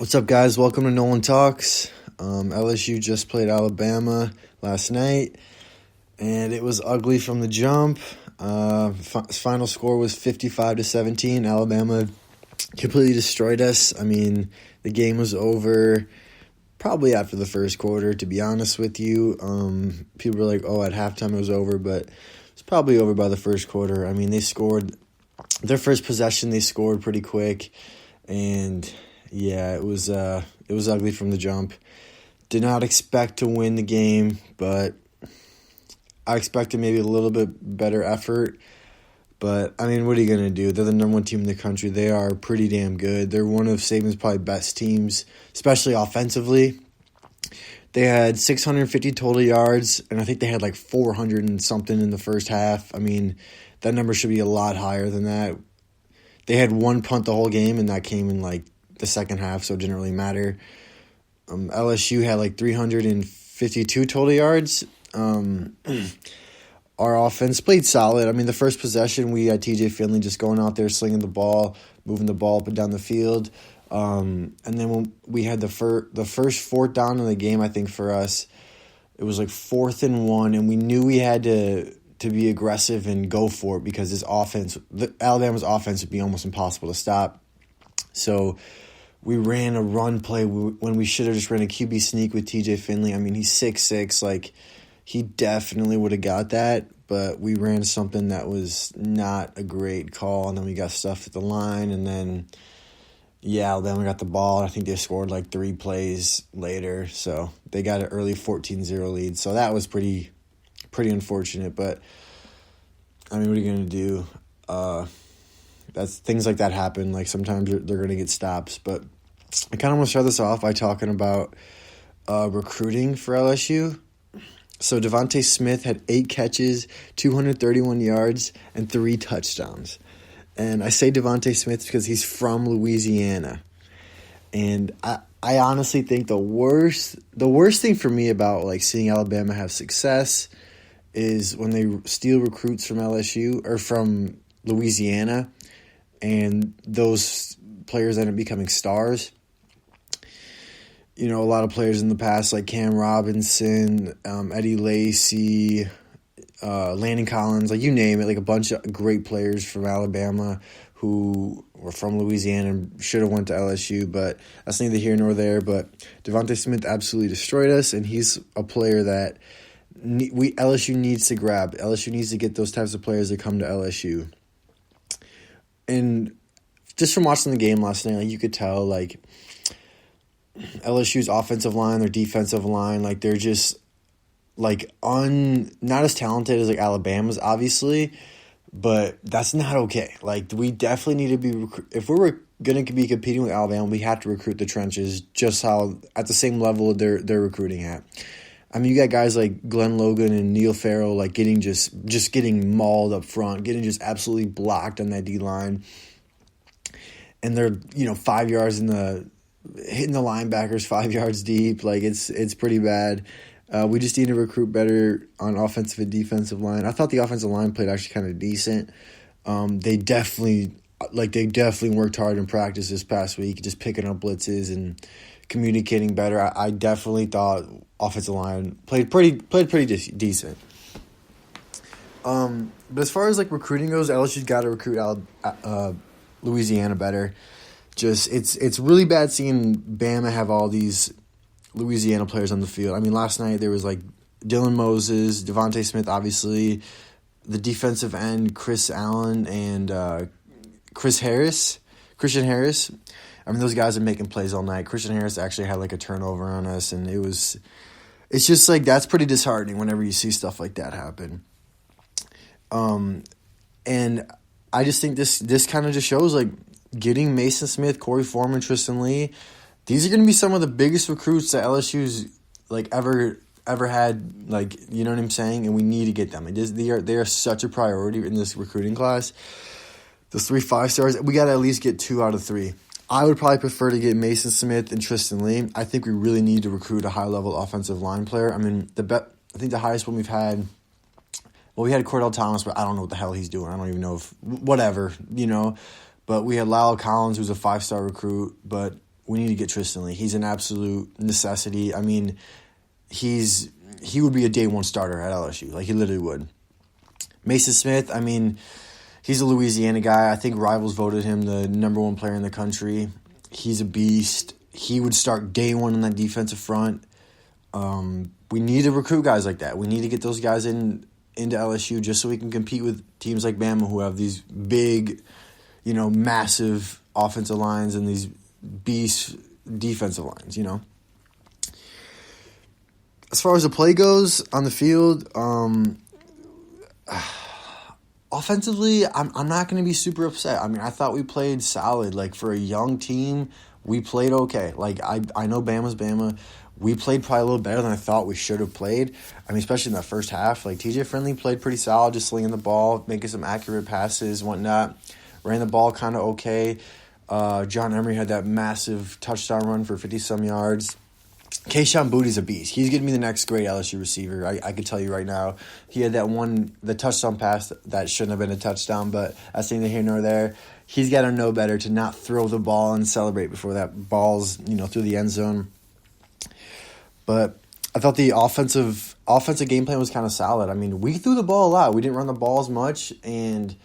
What's up, guys? Welcome to Nolan Talks. LSU just played Alabama last night, and it was ugly from the jump. Final score was 55-17. Alabama completely destroyed us. I mean, the game was over probably after the first quarter, to be honest with you. People were like, oh, at halftime it was over, but it's probably over by the first quarter. I mean, they scored their first possession. They scored pretty quick, and yeah, it was ugly from the jump. Did not expect to win the game, but I expected maybe a little bit better effort. But, I mean, what are you going to do? They're the number one team in the country. They are pretty damn good. They're one of Saban's probably best teams, especially offensively. They had 650 total yards, and I think they had like 400 and something in the first half. I mean, that number should be a lot higher than that. They had one punt the whole game, and that came in like the second half, so it didn't really matter. LSU had like 352 total yards. Our offense played solid. I mean, the first possession, we had TJ Finley just going out there, slinging the ball, moving the ball up and down the field. And then when we had the first fourth down in the game, I think for us, it was like 4th and 1, and we knew we had to be aggressive and go for it because Alabama's offense would be almost impossible to stop. So we ran a run play when we should have just ran a QB sneak with TJ Finley. I mean, he's 6'6", like he definitely would have got that, but we ran something that was not a great call, and then we got stuffed at the line, and then Alabama got the ball. I think they scored like 3 plays later, so they got an early 14-0 lead. So that was pretty unfortunate, but I mean, what are you going to do? Things like that happen. Like sometimes they're going to get stops, but I kind of want to start this off by talking about recruiting for LSU. So Devontae Smith had 8 catches, 231 yards, and 3 touchdowns. And I say Devontae Smith because he's from Louisiana. And I honestly think the worst thing for me about like seeing Alabama have success is when they steal recruits from LSU or from Louisiana, and those players end up becoming stars. You know, a lot of players in the past like Cam Robinson, Eddie Lacy, Landon Collins, like you name it, like a bunch of great players from Alabama who were from Louisiana and should have went to LSU, but that's neither here nor there. But Devontae Smith absolutely destroyed us, and he's a player that LSU needs to grab. LSU needs to get those types of players that come to LSU. And just from watching the game last night, like you could tell, like LSU's offensive line, their defensive line, like they're just like not as talented as like Alabama's, obviously, but that's not okay. Like we definitely need to be if we're going to be competing with Alabama, we have to recruit the trenches just how at the same level they're recruiting at. I mean, you got guys like Glenn Logan and Neil Farrell like getting getting mauled up front, getting just absolutely blocked on that D-line. And they're, 5 yards hitting the linebackers 5 yards deep. Like it's pretty bad. We just need to recruit better on offensive and defensive line. I thought the offensive line played actually kind of decent. They definitely worked hard in practice this past week, just picking up blitzes and communicating better. I definitely thought offensive line played pretty decent. But as far as like recruiting goes, LSU's got to recruit Louisiana better. Just it's really bad seeing Bama have all these Louisiana players on the field. I mean, last night there was like Dylan Moses, Devontae Smith, obviously, the defensive end Chris Allen and Christian Harris. I mean, those guys are making plays all night. Christian Harris actually had like a turnover on us, and it's just like that's pretty disheartening whenever you see stuff like that happen. And I just think this kind of just shows like getting Mason Smith, Corey Foreman, Tristan Lee. These are going to be some of the biggest recruits that LSU's like ever had. Like, you know what I'm saying? And we need to get them. They are such a priority in this recruiting class. Those 3 5-stars, we got to at least get 2 out of 3. I would probably prefer to get Mason Smith and Tristan Lee. I think we really need to recruit a high-level offensive line player. I mean, I think the highest one we've had, well, we had Cordell Thomas, but I don't know what the hell he's doing. I don't even know whatever, But we had Lyle Collins, who's a 5-star recruit, but we need to get Tristan Lee. He's an absolute necessity. I mean, he would be a day one starter at LSU. Like, he literally would. Mason Smith, I mean, he's a Louisiana guy. I think Rivals voted him the number one player in the country. He's a beast. He would start day one on that defensive front. We need to recruit guys like that. We need to get those guys into LSU just so we can compete with teams like Bama who have these big, massive offensive lines and these beast defensive lines, As far as the play goes on the field, offensively, I'm not going to be super upset. I mean, I thought we played solid. Like, for a young team, we played okay. Like, I know Bama's Bama. We played probably a little better than I thought we should have played. I mean, especially in that first half. Like, TJ Friendly played pretty solid, just slinging the ball, making some accurate passes, whatnot. Ran the ball kind of okay. John Emery had that massive touchdown run for 50-some yards. Kayshon Bouttie's a beast. He's going to be the next great LSU receiver. I can tell you right now. He had the touchdown pass that shouldn't have been a touchdown, but that's neither here nor there. He's got to know better to not throw the ball and celebrate before that ball's, through the end zone. But I thought the offensive game plan was kind of solid. I mean, we threw the ball a lot. We didn't run the ball as much, and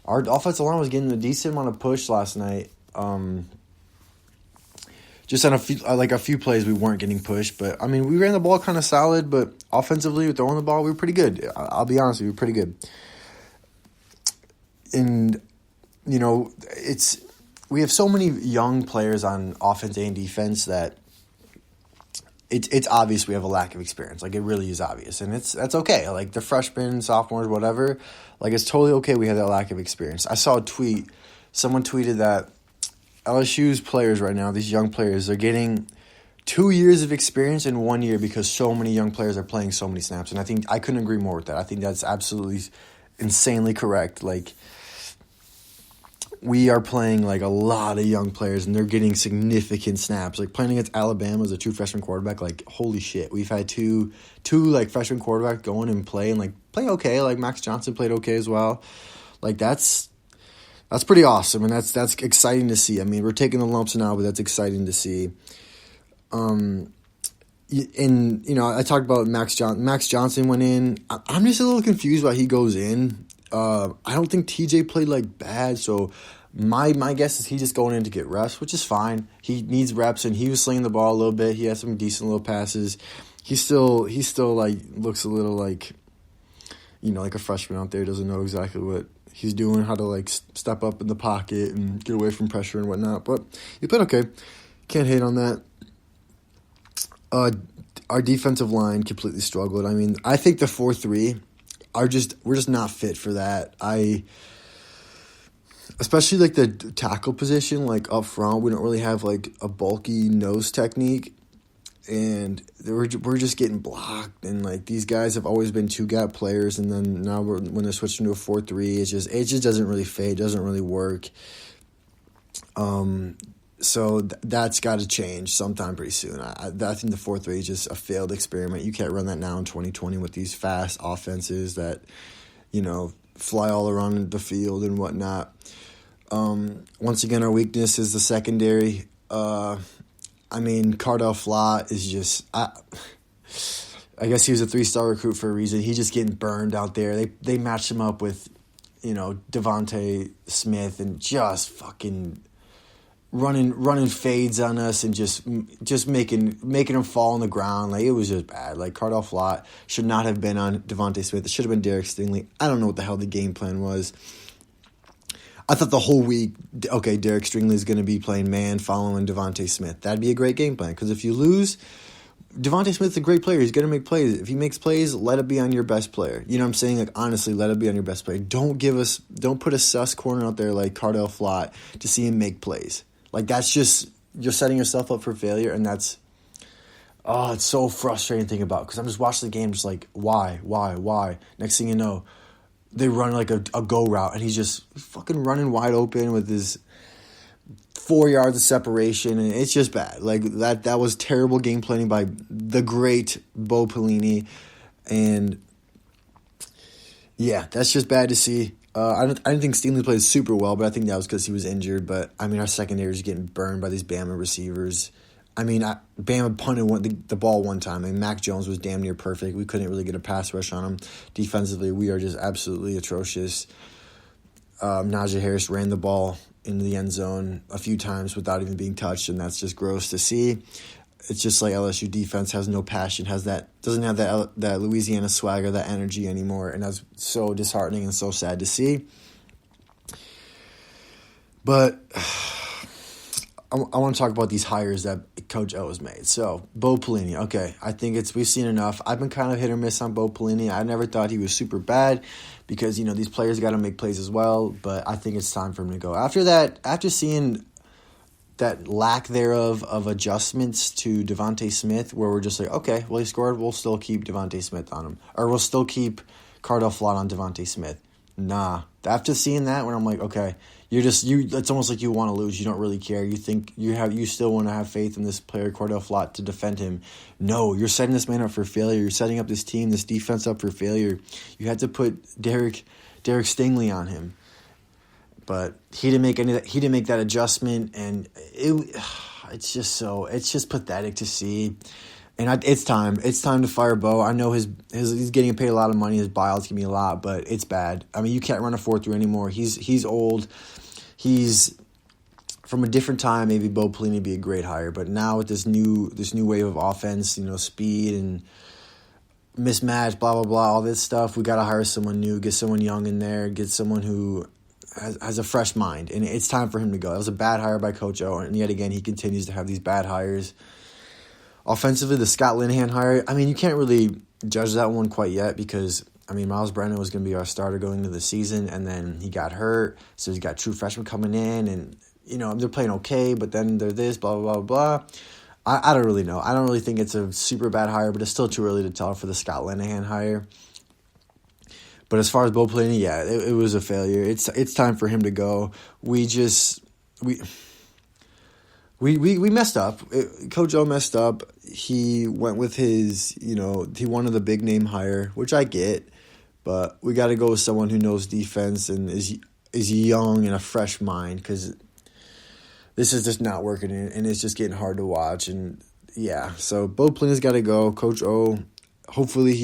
our offensive line was getting a decent amount of push last night. Just on a few plays we weren't getting pushed. But, I mean, we ran the ball kind of solid, but offensively, throwing the ball, we were pretty good. I'll be honest, we were pretty good. And, we have so many young players on offense and defense that it's obvious we have a lack of experience. Like, it really is obvious. And that's okay. Like, the freshmen, sophomores, whatever, like, it's totally okay we have that lack of experience. I saw a tweet. Someone tweeted that LSU's players right now, these young players, they're getting 2 years of experience in 1 year because so many young players are playing so many snaps. And I think I couldn't agree more with that. I think that's absolutely insanely correct. Like, we are playing, like, a lot of young players, and they're getting significant snaps. Like, playing against Alabama as a true freshman quarterback, like, holy shit. We've had two like, freshman quarterbacks go in and play okay. Like, Max Johnson played okay as well. Like, that's pretty awesome, and that's exciting to see. I mean, we're taking the lumps now, but that's exciting to see. And, I talked about Max Johnson. Max Johnson went in. I'm just a little confused why he goes in. I don't think TJ played, like, bad, so my guess is he's just going in to get reps, which is fine. He needs reps, and he was slinging the ball a little bit. He had some decent little passes. He still like, looks a little like, like a freshman out there, doesn't know exactly what he's doing, how to, like, step up in the pocket and get away from pressure and whatnot. But he played okay. Can't hate on that. Our defensive line completely struggled. I mean, I think the 4-3 we're just not fit for that. Especially, like, the tackle position, like, up front, we don't really have, like, a bulky nose technique. And we're just getting blocked, and, like, these guys have always been two-gap players, and then now when they're switching to a 4-3, it just doesn't really fit, it doesn't really work. So that's got to change sometime pretty soon. I think the 4-3 is just a failed experiment. You can't run that now in 2020 with these fast offenses that, fly all around the field and whatnot. Once again, our weakness is the secondary. I mean, Cardell Flott is just I guess he was a 3-star recruit for a reason. He's just getting burned out there. They matched him up with, Devontae Smith and just fucking running fades on us and just making him fall on the ground. Like, it was just bad. Like, Cardell Flott should not have been on Devontae Smith. It should have been Derek Stingley. I don't know what the hell the game plan was. I thought the whole week, okay, Derek Stingley is going to be playing man following Devontae Smith. That'd be a great game plan, because if you lose, Devontae Smith's a great player. He's going to make plays. If he makes plays, let it be on your best player. You know what I'm saying? Like, honestly, let it be on your best player. Don't put a sus corner out there like Cardell Flott to see him make plays. Like, that's just, you're setting yourself up for failure, and that's, it's so frustrating to think about, because I'm just watching the game just like, why? Next thing you know, they run like a go route, and he's just fucking running wide open with his 4 yards of separation, and it's just bad. Like, that was terrible game planning by the great Bo Pelini, and yeah, that's just bad to see. I didn't think Stingley played super well, but I think that was because he was injured. But, I mean, our secondary is getting burned by these Bama receivers. I mean, Bama punted the ball one time. I mean, Mac Jones was damn near perfect. We couldn't really get a pass rush on him. Defensively, we are just absolutely atrocious. Najee Harris ran the ball into the end zone a few times without even being touched, and that's just gross to see. It's just like LSU defense has no passion, doesn't have that Louisiana swagger, that energy anymore, and that's so disheartening and so sad to see. But I want to talk about these hires that Coach O has made. So, Bo Pelini, okay, I think we've seen enough. I've been kind of hit or miss on Bo Pelini. I never thought he was super bad because, these players got to make plays as well, but I think it's time for him to go. After seeing that lack thereof of adjustments to Devontae Smith, where we're just like, okay, well, he scored, we'll still keep Devontae Smith on him. Or we'll still keep Cardell Flott on Devontae Smith. Nah. After seeing that, when I'm like, okay, it's almost like you want to lose. You don't really care. You think you still want to have faith in this player, Cardell Flott, to defend him. No, you're setting this man up for failure. You're setting up this team, this defense up for failure. You had to put Derek Stingley on him. But he didn't make that adjustment, and it's just pathetic to see. And it's time to fire Bo. I know he's getting paid a lot of money. His buyout's gonna be a lot, but it's bad. I mean, you can't run a 4-3 anymore. He's old. He's from a different time. Maybe Bo Pelini would be a great hire, but now with this new wave of offense, speed and mismatch, blah blah blah, all this stuff, we got to hire someone new, get someone young in there, get someone who has a fresh mind, and it's time for him to go. That was a bad hire by Coach O, and yet again, he continues to have these bad hires. Offensively, the Scott Linehan hire, I mean, you can't really judge that one quite yet because, I mean, Miles Brennan was going to be our starter going into the season, and then he got hurt, so he's got true freshmen coming in, and, they're playing okay, but then they're this, blah, blah, blah, blah. I don't really know. I don't really think it's a super bad hire, but it's still too early to tell for the Scott Linehan hire. But as far as Bo Pelini, yeah, it was a failure. It's time for him to go. We messed up. Coach O messed up. He went with his, he wanted the big name hire, which I get, but we got to go with someone who knows defense and is young and a fresh mind because this is just not working and it's just getting hard to watch. And yeah, so Bo Pelini's got to go. Coach O, hopefully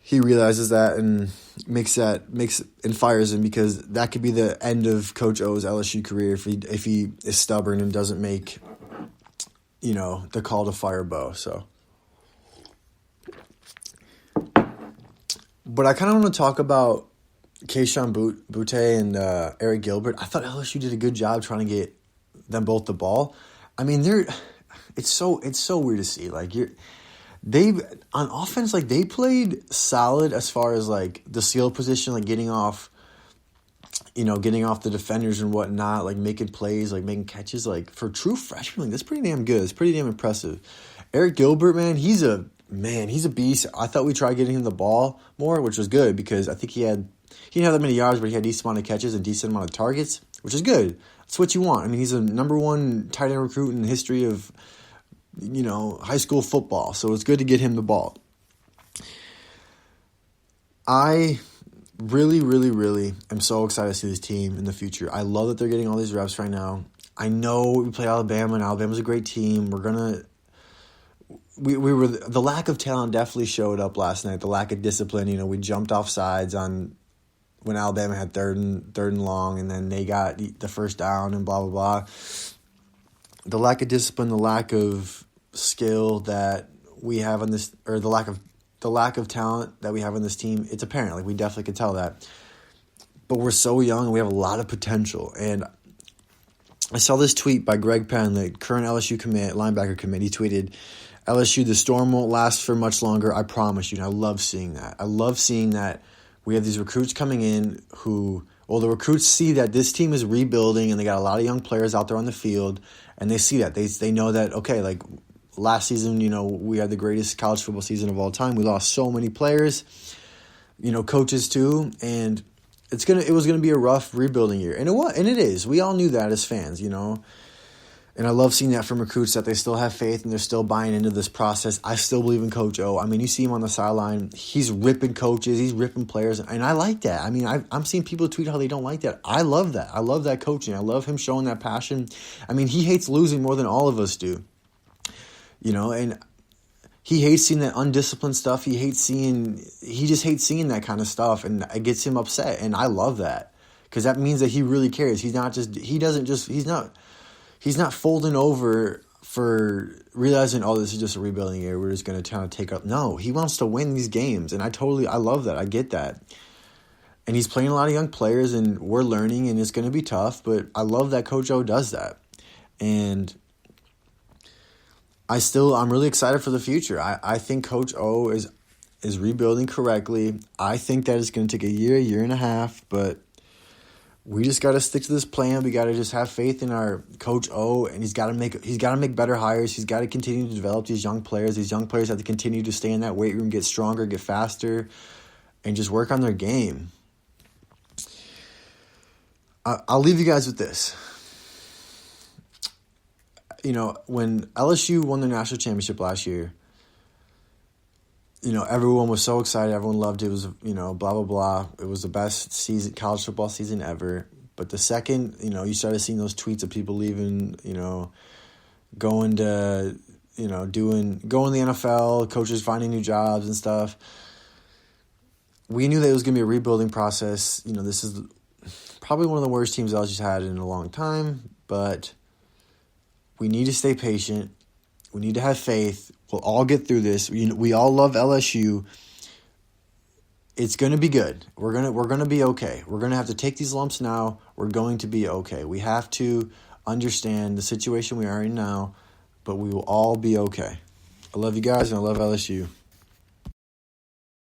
he realizes that and makes and fires him because that could be the end of Coach O's LSU career if he is stubborn and doesn't make the call to fire Bo. So, but I kind of want to talk about Kayshon Boutte and Eric Gilbert. I thought LSU did a good job trying to get them both the ball. I mean, it's so weird to see They on offense, they played solid as far as the skill position, getting off the defenders and whatnot, making plays, making catches, for true freshmen, that's pretty damn good. It's pretty damn impressive. Eric Gilbert, man, he's a beast. I thought we tried getting him the ball more, which was good because I think he didn't have that many yards, but he had a decent amount of catches and decent amount of targets, which is good. That's what you want. I mean, he's a number one tight end recruit in the history of high school football. So it's good to get him the ball. I really, really, really am so excited to see this team in the future. I love that they're getting all these reps right now. I know we play Alabama, and Alabama's a great team. The lack of talent definitely showed up last night. The lack of discipline. We jumped off sides when Alabama had third and long, and then they got the first down and blah, blah, blah. The lack of discipline, the lack of skill that we have on this, or the lack of talent that we have on this team, it's apparent. We definitely can tell that. But we're so young and we have a lot of potential. And I saw this tweet by Greg Penn, the current LSU linebacker commit. He tweeted, "LSU, the storm won't last for much longer, I promise you." And I love seeing that. I love seeing that we have these recruits coming in who, the recruits see that this team is rebuilding and they got a lot of young players out there on the field. And they see that. They know that, okay, last season, we had the greatest college football season of all time. We lost so many players, coaches too. And it was gonna be a rough rebuilding year. And it is. We all knew that as fans, And I love seeing that from recruits, that they still have faith and they're still buying into this process. I still believe in Coach O. I mean, you see him on the sideline. He's ripping coaches. He's ripping players. And I like that. I mean, I'm seeing people tweet how they don't like that. I love that. I love that coaching. I love him showing that passion. I mean, he hates losing more than all of us do. And he hates seeing that undisciplined stuff. He just hates seeing that kind of stuff. And it gets him upset. And I love that, because that means that he really cares. He's not folding over for realizing, oh, this is just a rebuilding year, we're just going to kind of take up. No, he wants to win these games, and I love that. I get that. And he's playing a lot of young players, and we're learning, and it's going to be tough, but I love that Coach O does that. And I'm really excited for the future. I think Coach O is rebuilding correctly. I think that it's going to take a year and a half, but we just got to stick to this plan. We got to just have faith in our Coach O, and he's got to make better hires. He's got to continue to develop these young players. These young players have to continue to stay in that weight room, get stronger, get faster, and just work on their game. I'll leave you guys with this. When LSU won the national championship last year, everyone was so excited. Everyone loved it. It was, blah, blah, blah. It was the best college football season ever. But the second, you started seeing those tweets of people leaving, going to, going to the NFL, coaches finding new jobs and stuff. We knew that it was going to be a rebuilding process. This is probably one of the worst teams LSU's had in a long time. But we need to stay patient. We need to have faith. We'll all get through this. We all love LSU. It's going to be good. We're going to be okay. We're going to have to take these lumps now. We're going to be okay. We have to understand the situation we are in now, but we will all be okay. I love you guys, and I love LSU.